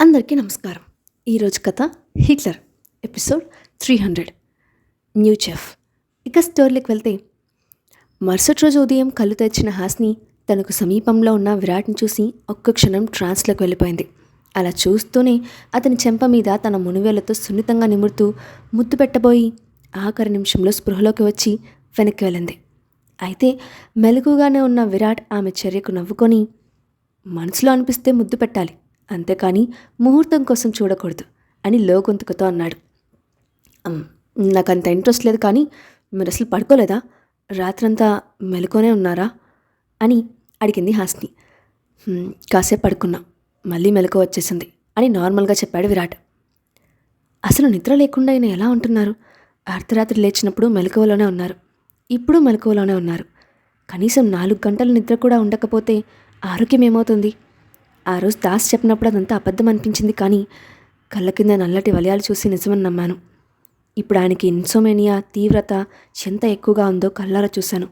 అందరికీ నమస్కారం. ఈరోజు కథ హిట్లర్ ఎపిసోడ్ 300 న్యూ చెఫ్. ఇక స్టోరీకి వెళ్తే మరుసటి రోజు ఉదయం కళ్ళు తెరిచిన హాస్ని తనకు సమీపంలో ఉన్న విరాట్ని చూసి ఒక్క క్షణం ట్రాన్స్లోకి వెళ్ళిపోయింది. అలా చూస్తూనే అతని చెంప మీద తన మునివేళ్లతో సున్నితంగా నిమురుతూ ముద్దు పెట్టబోయి ఆఖరి నిమిషంలో స్పృహలోకి వచ్చి వెనక్కి వెళ్ళింది. అయితే మెలకుగానే ఉన్న విరాట్ ఆమె చర్యకు నవ్వుకొని, మనసులో అనిపిస్తే ముద్దు పెట్టాలి, అంతేకాని ముహూర్తం కోసం చూడకూడదు అని లోగొంతుకుతో అన్నాడు. నాకు అంత ఇంట్రెస్ట్ లేదు, కానీ మీరు అసలు పడుకోలేదా? రాత్రంతా మెలకునే ఉన్నారా అని అడిగింది హాస్ని. కాసేపు పడుకున్నా, మళ్ళీ మెలకు వచ్చేసింది అని నార్మల్గా చెప్పాడు విరాట్. అసలు నిద్ర లేకుండా ఆయన ఎలా ఉంటున్నారు? అర్ధరాత్రి లేచినప్పుడు మెలకువలోనే ఉన్నారు, ఇప్పుడు మెలకువలోనే ఉన్నారు. కనీసం 4 గంటల నిద్ర కూడా ఉండకపోతే ఆరోగ్యం ఏమవుతుంది? ఆ రోజు దాస్ చెప్పినప్పుడు అదంతా అబద్ధం అనిపించింది, కానీ కళ్ళ కింద నల్లటి వలయాలు చూసి నిజమని నమ్మాను. ఇప్పుడు ఆయనకి ఇన్సోమేనియా తీవ్రత ఎంత ఎక్కువగా ఉందో కళ్ళారా చూశాను.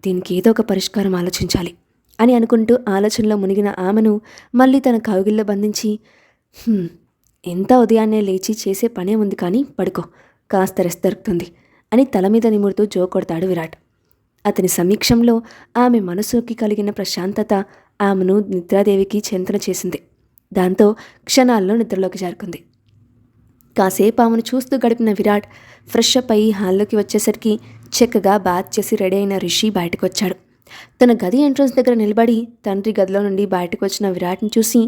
దీనికి ఏదో ఒక పరిష్కారం ఆలోచించాలి అని అనుకుంటూ ఆలోచనలో మునిగిన ఆమెను మళ్ళీ తన కౌగిల్లో బంధించి, ఎంత ఉదయాన్నే లేచి చేసే పనే ఉంది, కానీ పడుకో, కాస్త రెస్ట్ దొరుకుతుంది అని తల మీద నిమురుతూ జో కొడతాడు విరాట్. అతని సమీక్షంలో ఆమె మనసుకి కలిగిన ప్రశాంతత ఆమెను నిద్రాదేవికి చెంతన చేసింది. దాంతో క్షణాల్లో నిద్రలోకి జారుకుంది. కాసేపు ఆమెను చూస్తూ గడిపిన విరాట్ ఫ్రెష్ అప్ అయ్యి హాల్లోకి వచ్చేసరికి చక్కగా బాత్ చేసి రెడీ అయిన రిషి బయటకు వచ్చాడు. తన గది ఎంట్రన్స్ దగ్గర నిలబడి తండ్రి గదిలో నుండి బయటకు వచ్చిన విరాట్ని చూసి,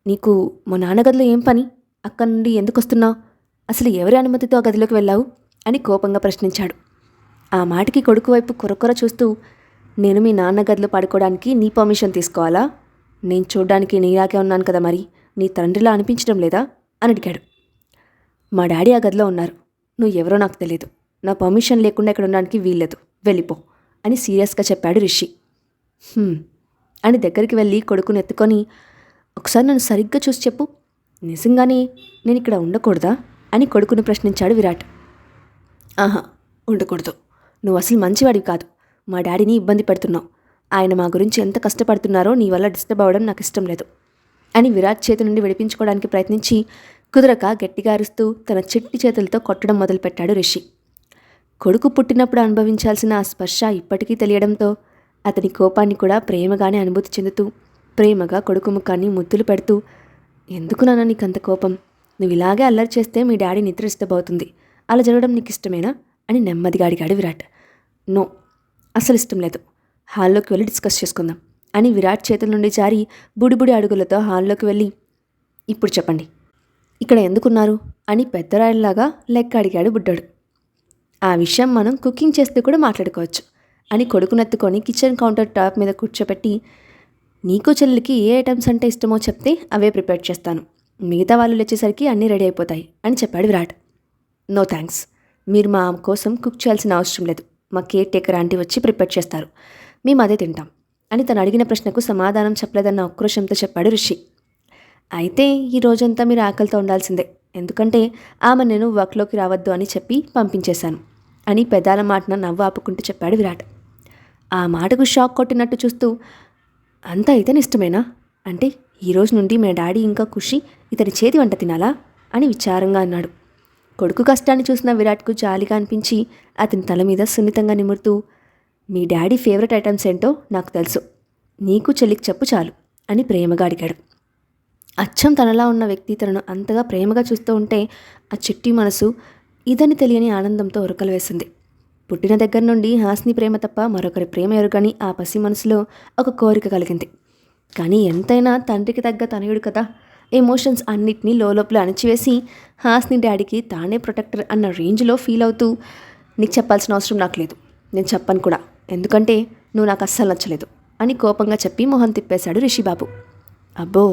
నీకు మా నాన్న గదిలో ఏం పని? అక్కడి నుండి ఎందుకు వస్తున్నావు? అసలు ఎవరి అనుమతితో ఆ గదిలోకి వెళ్ళావు అని కోపంగా ప్రశ్నించాడు. ఆ మాటకి కొడుకు వైపు కొరకొర చూస్తూ, నేను మీ నాన్న గదిలో పడుకోవడానికి నీ పర్మిషన్ తీసుకోవాలా? నేను చూడ్డానికి నీలాగే ఉన్నాను కదా, మరి నీ తండ్రిలా అనిపించడం లేదా అని అడిగాడు. మా డాడీ ఆ గదిలో ఉన్నారు, నువ్వు ఎవరో నాకు తెలియదు, నా పర్మిషన్ లేకుండా ఇక్కడ ఉండడానికి వీల్లేదు, వెళ్ళిపో అని సీరియస్గా చెప్పాడు రిషి. అని దగ్గరికి వెళ్ళి కొడుకుని ఎత్తుకొని, ఒకసారి నన్ను సరిగ్గా చూసి చెప్పు, నిజంగానే నేను ఇక్కడ ఉండకూడదా అని కొడుకుని ప్రశ్నించాడు విరాట్. ఆహా, ఉండకూడదు, నువ్వు అసలు మంచివాడివి కాదు, మా డాడీని ఇబ్బంది పెడుతున్నావు, ఆయన మా గురించి ఎంత కష్టపడుతున్నారో నీ వల్ల డిస్టర్బ్ అవ్వడం నాకు ఇష్టం లేదు అని విరాట్ చేతి నుండి విడిపించుకోవడానికి ప్రయత్నించి కుదరక గట్టిగా అరుస్తూ తన చిట్టి చేతులతో కొట్టడం మొదలుపెట్టాడు రిషి. కొడుకు పుట్టినప్పుడు అనుభవించాల్సిన ఆ స్పర్శ ఇప్పటికీ తెలియడంతో అతని కోపాన్ని కూడా ప్రేమగానే అనుభూతి చెందుతూ ప్రేమగా కొడుకు ముఖాన్ని ముద్దులు పెడుతూ, ఎందుకు నాన్న నీకంత కోపం? నువ్వు ఇలాగే అల్లరి చేస్తే మీ డాడీ నిద్ర డిస్టర్బ్ అవుతుంది, అలా జరగడం నీకు ఇష్టమేనా అని నెమ్మదిగా అడిగాడు విరాట్. నో, అసలు ఇష్టం లేదు, హాల్లోకి వెళ్ళి డిస్కస్ చేసుకుందాం అని విరాట్ చేతుల నుండి జారి బుడిబుడి అడుగులతో హాల్లోకి వెళ్ళి, ఇప్పుడు చెప్పండి, ఇక్కడ ఎందుకున్నారు అని పెద్దరాయల్లాగా లెక్క అడిగాడు బుడ్డోడు. ఆ విషయం మనం కుకింగ్ చేస్తే కూడా మాట్లాడుకోవచ్చు అని కొడుకునెత్తుకొని కిచెన్ కౌంటర్ టాప్ మీద కూర్చోపెట్టి, నీకు చెల్లికి ఏ ఐటమ్స్ అంటే ఇష్టమో చెప్తే అవే ప్రిపేర్ చేస్తాను, మిగతా వాళ్ళు వచ్చేసరికి అన్నీ రెడీ అయిపోతాయి అని చెప్పాడు విరాట్. నో థ్యాంక్స్, మీరు మా కోసం కుక్ చేయాల్సిన అవసరం లేదు, మా కేర్ టేకర్ ఆంటీ వచ్చి ప్రిపేర్ చేస్తారు, మేము అదే తింటాం అని తను అడిగిన ప్రశ్నకు సమాధానం చెప్పలేదన్న ఉక్రోషంతో చెప్పాడు రిషి. అయితే ఈ రోజంతా మీరు ఆకలితో ఉండాల్సిందే, ఎందుకంటే ఆమె నేను వర్క్లోకి రావద్దు అని చెప్పి పంపించేశాను అని పెదాల మాటన నవ్వు ఆపుకుంటూ చెప్పాడు విరాట్. ఆ మాటకు షాక్ కొట్టినట్టు చూస్తూ, అంతా ఇతని ఇష్టమేనా? అంటే ఈరోజు నుండి మా డాడీ ఇంకా ఖుషి ఇతని చేతి వంట తినాలా అని విచారంగా అన్నాడు. కొడుకు కష్టాన్ని చూసిన విరాట్కు జాలిగా అనిపించి అతని తల మీద సున్నితంగా నిమురుతూ, మీ డాడీ ఫేవరెట్ ఐటమ్స్ ఏంటో నాకు తెలుసు, నీకు చెల్లికి చెప్పు చాలు అని ప్రేమగా అడిగాడు. అచ్చం తనలా ఉన్న వ్యక్తి తనను అంతగా ప్రేమగా చూస్తూ ఉంటే ఆ చిట్టి మనసు ఇదని తెలియని ఆనందంతో ఉరకలు వేసింది. పుట్టిన దగ్గర నుండి హాస్ని ప్రేమ తప్ప మరొకరి ప్రేమ ఎరుగని ఆ పసి మనసులో ఒక కోరిక కలిగింది. కానీ ఎంతైనా తండ్రికి తగ్గ తనయుడు కదా, ఎమోషన్స్ అన్నిటినీ లోపల అణిచివేసి హాస్ని డాడీకి తానే ప్రొటెక్టర్ అన్న రేంజ్లో ఫీల్ అవుతూ, నీకు చెప్పాల్సిన అవసరం నాకు లేదు, నేను చెప్పను కూడా, ఎందుకంటే నువ్వు నాకు అస్సలు నచ్చలేదు అని కోపంగా చెప్పి మొహం తిప్పేశాడు రిషిబాబు. అబ్బో,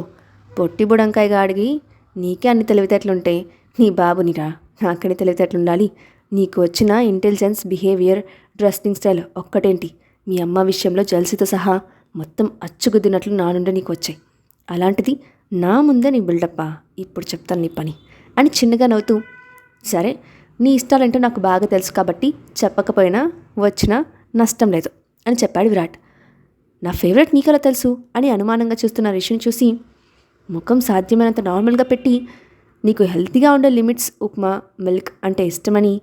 పొట్టి బుడంకాయగా అడిగి నీకే అన్ని తెలివితేటలుంటే నీ బాబునిరా నాకని తెలివితేటలుండాలి, నీకు వచ్చిన ఇంటెలిజెన్స్, బిహేవియర్, డ్రెస్సింగ్ స్టైల్ ఒక్కటేంటి, మీ అమ్మ విషయంలో జల్సీతో సహా మొత్తం అచ్చుగుద్దినట్లు నా నుండి నీకు వచ్చాయి, అలాంటిది నా ముందే నీ బిల్డప్పా, ఇప్పుడు చెప్తాను నీ పని అని చిన్నగా నవ్వుతూ, సరే నీ ఇష్టాలంటే నాకు బాగా తెలుసు కాబట్టి చెప్పకపోయినా వచ్చినా నష్టం లేదు అని చెప్పాడు విరాట్. నా ఫేవరెట్ నీకలా తెలుసు అని అనుమానంగా చూస్తున్న రిషిని చూసి, ముఖం సాధ్యమైనంత నార్మల్గా పెట్టి నీకు హెల్తీగా ఉండే లిమిట్స్ ఉప్మా మిల్క్ అంటే ఇష్టమని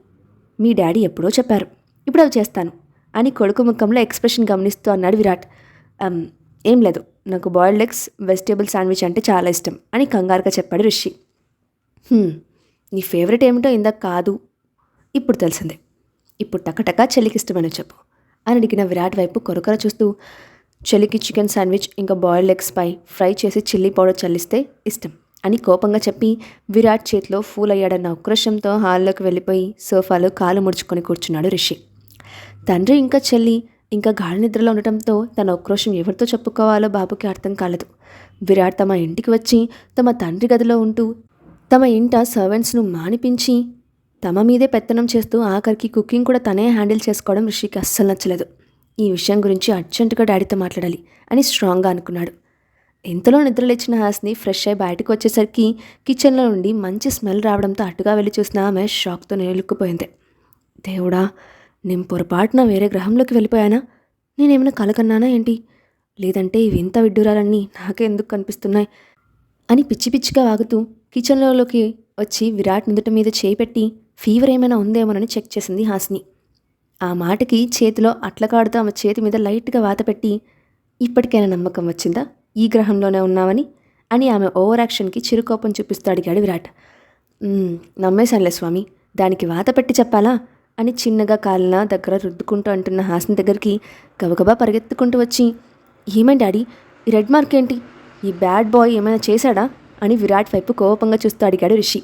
మీ డాడీ ఎప్పుడో చెప్పారు. ఇప్పుడు అవి చేస్తాను అని కొడుకు ముఖంలో ఎక్స్ప్రెషన్ గమనిస్తూ అన్నాడు విరాట్. "అమ్, ఏం లేదు, నాకు బాయిల్డ్ ఎగ్స్ వెజిటేబుల్ శాండ్విచ్ అంటే చాలా ఇష్టం" అని కంగారుగా చెప్పాడు రిషి. నీ ఫేవరెట్ ఏమిటో ఇందాక కాదు, ఇప్పుడు తెలిసిందే. ఇప్పుడు టకటకా చెల్లికి ఇష్టమని చెప్పు" అని అడిగిన విరాట్ వైపు కొరకొర చూస్తూ, చెల్లికి చికెన్ శాండ్విచ్ ఇంకా బాయిల్డ్ ఎగ్స్ పై ఫ్రై చేసి చిల్లీ పౌడర్ చల్లిస్తే ఇష్టం అని కోపంగా చెప్పి విరాట్ చేతిలో ఫూల్ అయ్యాడన్న ఉక్రోషంతో హాల్లోకి వెళ్ళిపోయి సోఫాలో కాలు ముడుచుకొని కూర్చున్నాడు రిషి. తండ్రి ఇంకా చెల్లి ఇంకా గాఢ నిద్రలో ఉండటంతో తన ఉక్రోషం ఎవరితో చెప్పుకోవాలో బాబుకి అర్థం కాలేదు. విరాట్ తమ ఇంటికి వచ్చి తమ తండ్రి గదిలో ఉంటూ తమ ఇంట సర్వెంట్స్ను మానిపించి తమ మీదే పెత్తనం చేస్తూ ఆఖరికి కుకింగ్ కూడా తనే హ్యాండిల్ చేసుకోవడం రిషికి అస్సలు నచ్చలేదు. ఈ విషయం గురించి అర్జెంటుగా డాడీతో మాట్లాడాలి అని స్ట్రాంగ్గా అనుకున్నాడు. ఇంతలో నిద్రలేచిన హాస్ని ఫ్రెష్ అయి బయటకు వచ్చేసరికి కిచెన్లో నుండి మంచి స్మెల్ రావడంతో అటుగా వెళ్ళి చూసిన ఆమె షాక్తో నిలుక్కుపోయింది. దేవుడా, నేను పొరపాటున వేరే గ్రహంలోకి వెళ్ళిపోయానా? నేనేమైనా కలకన్నానా ఏంటి? లేదంటే ఈ వింత విడ్డూరాలన్నీ నాకే ఎందుకు కనిపిస్తున్నాయి అని పిచ్చి పిచ్చిగా వాగుతూ కిచెన్లోకి వచ్చి విరాట్ నుదుట మీద చేయి పెట్టి ఫీవర్ ఏమైనా ఉందేమోనని చెక్ చేసింది హాస్ని. ఆ మాటకి చేతిలో అట్లకాడుతూ ఆమె చేతి మీద లైట్గా వాత పెట్టి, "ఇప్పటికైనా నమ్మకం వచ్చిందా ఈ గ్రహంలోనే ఉన్నావని?" అని ఆమె ఓవర్ యాక్షన్కి చిరుకోపం చూపిస్తూ అడిగాడు విరాట్. నమ్మేశానులే స్వామి, దానికి వాత పెట్టి చెప్పాలా" అని చిన్నగా కాలిన దగ్గర రుద్దుకుంటూ అంటున్న హాస్ని దగ్గరికి గబగబా పరిగెత్తుకుంటూ వచ్చి, "ఏమైంది డాడీ, ఈ రెడ్ మార్క్ ఏంటి? ఈ బ్యాడ్ బాయ్ ఏమైనా చేశాడా?" అని విరాట్ వైపు కోపంగా చూస్తూ అడిగాడు రిషి.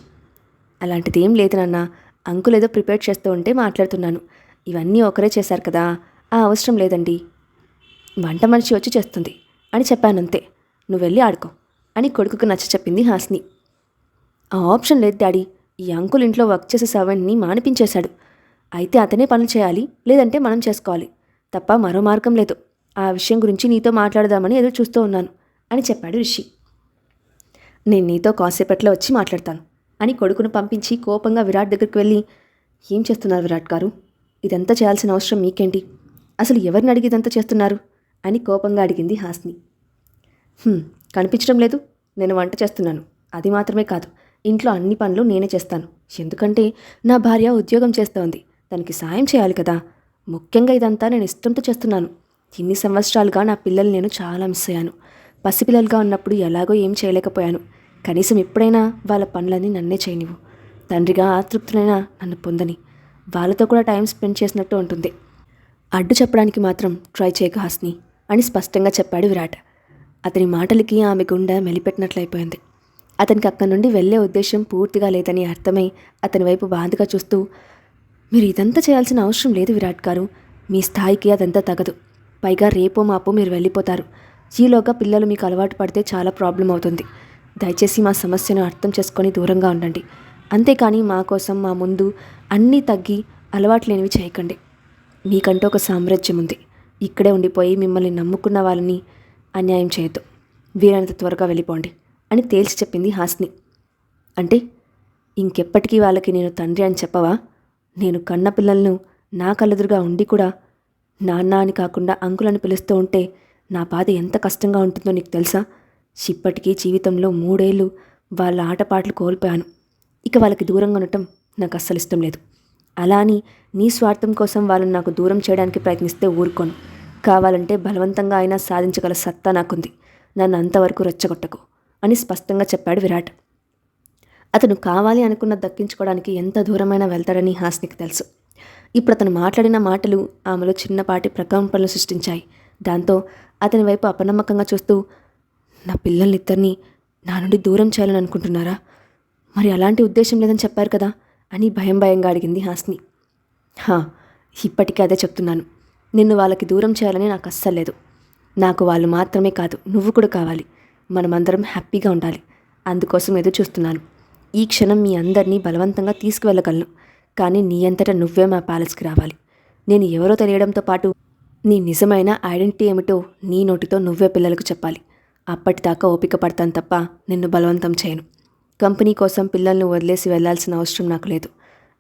"అలాంటిదేం లేదు నాన్న, అంకుల్ ఏదో ప్రిపేర్ చేస్తూ ఉంటే మాట్లాడుతున్నాను. ఇవన్నీ ఒకరే చేశారు కదా, ఆ అవసరం లేదండి, వంట మనిషి వచ్చి చేస్తుంది అని చెప్పానంతే, నువ్వు వెళ్ళి ఆడుకో" అని కొడుకుకు నచ్చ చెప్పింది హాస్ని. "ఆ ఆప్షన్ లేదు డాడీ, ఈ అంకుల్ ఇంట్లో వర్క్ చేసే సర్వెంట్ని మానిపించేశాడు. అయితే అతనే పనులు చేయాలి, లేదంటే మనం చేసుకోవాలి తప్ప మరో మార్గం లేదు. ఆ విషయం గురించి నీతో మాట్లాడదామని ఎదురు చూస్తూ ఉన్నాను" అని చెప్పాడు రిషి. "నేను నీతో కాసేపట్లో వచ్చి మాట్లాడతాను" అని కొడుకును పంపించి కోపంగా విరాట్ దగ్గరికి వెళ్ళి, "ఏం చేస్తున్నారు విరాట్ గారు? ఇదంతా చేయాల్సిన అవసరం మీకేంటి? అసలు ఎవరిని అడిగి ఇదంతా చేస్తున్నారు?" అని కోపంగా అడిగింది హాస్ని. కనిపించడం లేదు, నేను వంట చేస్తున్నాను. అది మాత్రమే కాదు, ఇంట్లో అన్ని పనులు నేనే చేస్తాను. ఎందుకంటే నా భార్య ఉద్యోగం చేస్తోంది, తనకి సాయం చేయాలి కదా. ముఖ్యంగా ఇదంతా నేను ఇష్టంతో చేస్తున్నాను. ఇన్ని సంవత్సరాలుగా నా పిల్లల్ని నేను చాలా మిస్ అయ్యాను. పసిపిల్లలుగా ఉన్నప్పుడు ఎలాగో ఏం చేయలేకపోయాను. కనీసం ఎప్పుడైనా వాళ్ళ పనులన్నీ నన్నే చేయనివ్వు. తండ్రిగా ఆతృప్తులైనా నన్ను పొందని, వాళ్ళతో కూడా టైం స్పెండ్ చేసినట్టు ఉంటుంది. అడ్డు చెప్పడానికి మాత్రం ట్రై చేయక హాస్ని" అని స్పష్టంగా చెప్పాడు విరాట్. అతని మాటలకి ఆమె గుండె మెలిపెట్టినట్లయిపోయింది. అతనికి అక్కడి నుండి వెళ్ళే ఉద్దేశం పూర్తిగా లేదని అర్థమై అతని వైపు బాధగా చూస్తూ, "మీరు ఇదంతా చేయాల్సిన అవసరం లేదు విరాట్ గారు, మీ స్థాయికి అదంతా తగదు. పైగా రేపో మాపో మీరు వెళ్ళిపోతారు. ఈలోగా పిల్లలు మీకు అలవాటు పడితే చాలా ప్రాబ్లం అవుతుంది. దయచేసి మా సమస్యను అర్థం చేసుకొని దూరంగా ఉండండి. అంతేకాని మా కోసం మా ముందు అన్నీ తగ్గి అలవాటు లేనివి చేయకండి. మీకంటూ ఒక సామ్రాజ్యం ఉంది, ఇక్కడే ఉండిపోయి మిమ్మల్ని నమ్ముకున్న వాళ్ళని అన్యాయం చేయొద్దు. వీరంత త్వరగా వెళ్ళిపోండి" అని తేల్చి చెప్పింది హాస్ని. "అంటే ఇంకెప్పటికీ వాళ్ళకి నేను తండ్రి అని చెప్పవా? నేను కన్న పిల్లలను నా కళ్ళెదురుగా ఉండి కూడా నాన్న అని కాకుండా అంకుల్ అని పిలుస్తూ ఉంటే నా బాధ ఎంత కష్టంగా ఉంటుందో నీకు తెలుసా? ఇప్పటికీ జీవితంలో 3 ఏళ్ళు వాళ్ళ ఆటపాటలు కోల్పోయాను. ఇక వాళ్ళకి దూరంగా ఉండటం నాకు అస్సలు ఇష్టం లేదు. అలా అని నీ స్వార్థం కోసం వాళ్ళని నాకు దూరం చేయడానికి ప్రయత్నిస్తే ఊరుకోను. కావాలంటే బలవంతంగా అయినా సాధించగల సత్తా నాకుంది. నన్ను అంతవరకు రెచ్చగొట్టకు" అని స్పష్టంగా చెప్పాడు విరాట్. అతను కావాలి అనుకున్న దక్కించుకోవడానికి ఎంత దూరమైనా వెళ్తాడని హాస్నికి తెలుసు. ఇప్పుడు అతను మాట్లాడిన మాటలు ఆమెలో చిన్నపాటి ప్రకంపనలు సృష్టించాయి. దాంతో అతని వైపు అపనమ్మకంగా చూస్తూ, "నా పిల్లల్నిద్దరినీ నా నుండి దూరం చేయాలని అనుకుంటున్నారా? మరి అలాంటి ఉద్దేశం లేదని చెప్పారు కదా" అని భయంగా అడిగింది హాస్ని. ఇప్పటికీ అదే చెప్తున్నాను. నిన్ను వాళ్ళకి దూరం చేయాలని నాకు అస్సలు లేదు. నాకు వాళ్ళు మాత్రమే కాదు, నువ్వు కూడా కావాలి. మనమందరం హ్యాపీగా ఉండాలి. అందుకోసం ఎదురు చూస్తున్నాను. ఈ క్షణం మీ అందరినీ బలవంతంగా తీసుకువెళ్ళగలను, కానీ నీ అంతటా నువ్వే మా ప్యాలెస్కి రావాలి. నేను ఎవరో తెలియడంతో పాటు నీ నిజమైన ఐడెంటిటీ ఏమిటో నీ నోటితో నువ్వే పిల్లలకు చెప్పాలి. అప్పటిదాకా ఓపిక పడతాను తప్ప నిన్ను బలవంతం చేయను. కంపెనీ కోసం పిల్లల్ని వదిలేసి వెళ్లాల్సిన అవసరం నాకు లేదు.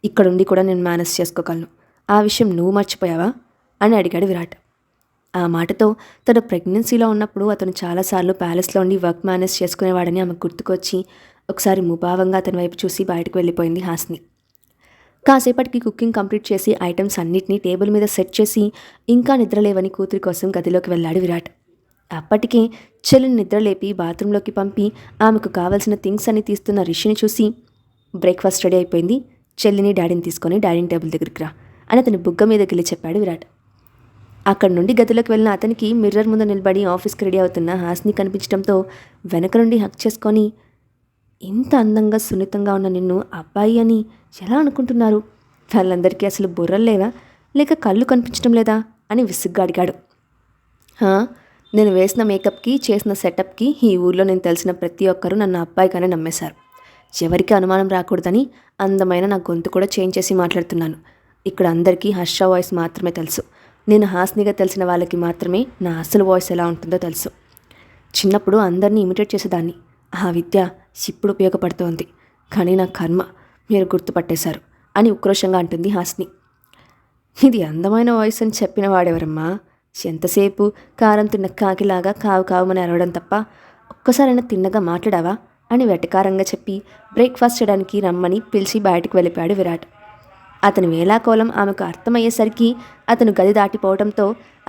ఇక్కడుండి కూడా నేను మేనేజ్ చేసుకోగలను. ఆ విషయం నువ్వు మర్చిపోయావా?" అని అడిగాడు విరాట్. ఆ మాటతో తన ప్రెగ్నెన్సీలో ఉన్నప్పుడు అతను చాలాసార్లు ప్యాలెస్లో ఉండి వర్క్ మేనేజ్ చేసుకునేవాడని ఆమెకు గుర్తుకొచ్చి ఒకసారి ముభావంగా అతని వైపు చూసి బయటకు వెళ్ళిపోయింది హాస్ని. కాసేపటికి కుకింగ్ కంప్లీట్ చేసి ఐటమ్స్ అన్నిటినీ టేబుల్ మీద సెట్ చేసి ఇంకా నిద్రలేవని కూతురి కోసం గదిలోకి వెళ్ళాడు విరాట్. అప్పటికే చెల్లిని నిద్రలేపి బాత్రూంలోకి పంపి ఆమెకు కావాల్సిన థింగ్స్ అన్ని తీస్తున్న రిషిని చూసి, బ్రేక్ఫాస్ట్ రెడీ అయిపోయింది, చెల్లిని డాడీని తీసుకొని డైనింగ్ టేబుల్ దగ్గరికి రా అని అతని బుగ్గ మీద గిల్లి చెప్పాడు విరాట్. అక్కడి నుండి గదిలోకి వెళ్ళిన అతనికి మిర్రర్ ముందు నిలబడి ఆఫీస్కి రెడీ అవుతున్న హాస్ని కనిపించడంతో వెనక నుండి హక్ చేసుకొని, ఇంత అందంగా సున్నితంగా ఉన్న నిన్ను అబ్బాయి అని ఎలా అనుకుంటున్నారు? వాళ్ళందరికీ అసలు బుర్రలు లేవా, లేక కళ్ళు కనిపించడం లేదా అని విసుగ్గా అడిగాడు. నేను వేసిన మేకప్కి చేసిన సెటప్కి ఈ ఊర్లో నేను తెలిసిన ప్రతి ఒక్కరూ నన్ను అబ్బాయిగానే నమ్మేశారు. ఎవరికి అనుమానం రాకూడదని అందమైన నా గొంతు కూడా చేంజ్ చేసి మాట్లాడుతున్నాను. ఇక్కడ అందరికీ హర్ష వాయిస్ మాత్రమే తెలుసు. నేను హాస్నిగా తెలిసిన వాళ్ళకి మాత్రమే నా అసలు వాయిస్ ఎలా ఉంటుందో తెలుసు. చిన్నప్పుడు అందరినీ ఇమిటేట్ చేసేదాన్ని. ఆ విద్య ఇప్పుడు ఉపయోగపడుతోంది. కానీ నా కర్మ, మీరు గుర్తుపట్టేశారు అని ఉక్రోషంగా అంటుంది హాస్ని. ఇది అందమైన వాయిస్ అని చెప్పిన వాడెవరమ్మా? ఎంతసేపు కారం తిన్న కాకిలాగా కావు కావుమని అరవడం తప్ప ఒక్కసారైనా తిన్నగా మాట్లాడావా అని వెటకారంగా చెప్పి బ్రేక్ఫాస్ట్ చేయడానికి రమ్మని పిలిచి బయటకు వెళ్ళిపోయాడు విరాట్. అతని వేలాకోలం ఆమెకు అర్థమయ్యేసరికి అతను గది దాటిపోవడంతో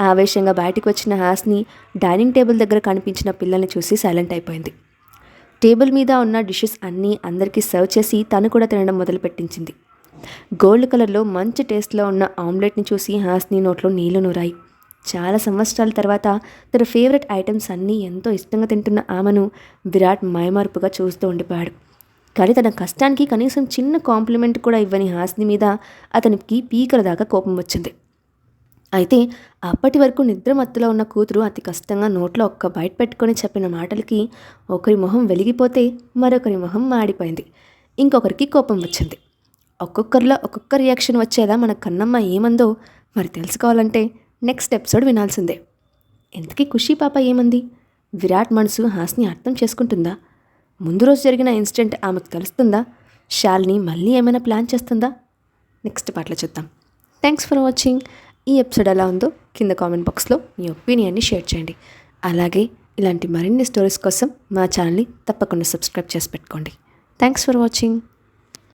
ఆవేశంగా బయటకు వచ్చిన హాస్ని డైనింగ్ టేబుల్ దగ్గర కనిపించిన పిల్లల్ని చూసి సైలెంట్ అయిపోయింది. టేబుల్ మీద ఉన్న డిషెస్ అన్నీ అందరికీ సర్వ్ చేసి తను కూడా తినడం మొదలుపెట్టించింది. గోల్డ్ కలర్లో మంచి టేస్ట్లో ఉన్న ఆమ్లెట్ని చూసి హాస్ని నోట్లో నీళ్లు నూరాయి. చాలా సంవత్సరాల తర్వాత తన ఫేవరెట్ ఐటమ్స్ అన్నీ ఎంతో ఇష్టంగా తింటున్న ఆమెను విరాట్ మైమార్పుగా చూస్తూ ఉండిపోయాడు. కానీ తన కష్టానికి కనీసం చిన్న కాంప్లిమెంట్ కూడా ఇవ్వని హాస్ని మీద అతనికి పీకల దాకా కోపం వచ్చింది. అయితే అప్పటి వరకు నిద్రమత్తులో ఉన్న కూతురు అతి కష్టంగా నోట్లో ఒక్క బయట పెట్టుకొని చెప్పిన మాటలకి ఒకరి మొహం వెలిగిపోతే మరొకరి మొహం మాడిపోయింది. ఇంకొకరికి కోపం వచ్చింది. ఒక్కొక్కరిలో ఒక్కొక్క రియాక్షన్ వచ్చేలా మన కన్నమ్మ ఏమందో మరి తెలుసుకోవాలంటే నెక్స్ట్ ఎపిసోడ్ వినాల్సిందే. ఇంతకీ ఖుషీ పాప ఏమంది? విరాట్ మనసు హాస్ని అర్థం చేసుకుంటుందా? ముందు రోజు జరిగిన ఇన్సిడెంట్ ఆమెకు తెలుస్తుందా? శాలిని మళ్ళీ ఏమైనా ప్లాన్ చేస్తుందా? నెక్స్ట్ పార్ట్లో చూద్దాం. Thanks for watching. ఈ ఎపిసోడ్ ఎలా ఉందో కింద కామెంట్ బాక్స్లో మీ ఒపీనియన్ని షేర్ చేయండి. అలాగే ఇలాంటి మరిన్ని స్టోరీస్ కోసం మా ఛానల్ని తప్పకుండా సబ్స్క్రైబ్ చేసి పెట్టుకోండి. Thanks for watching.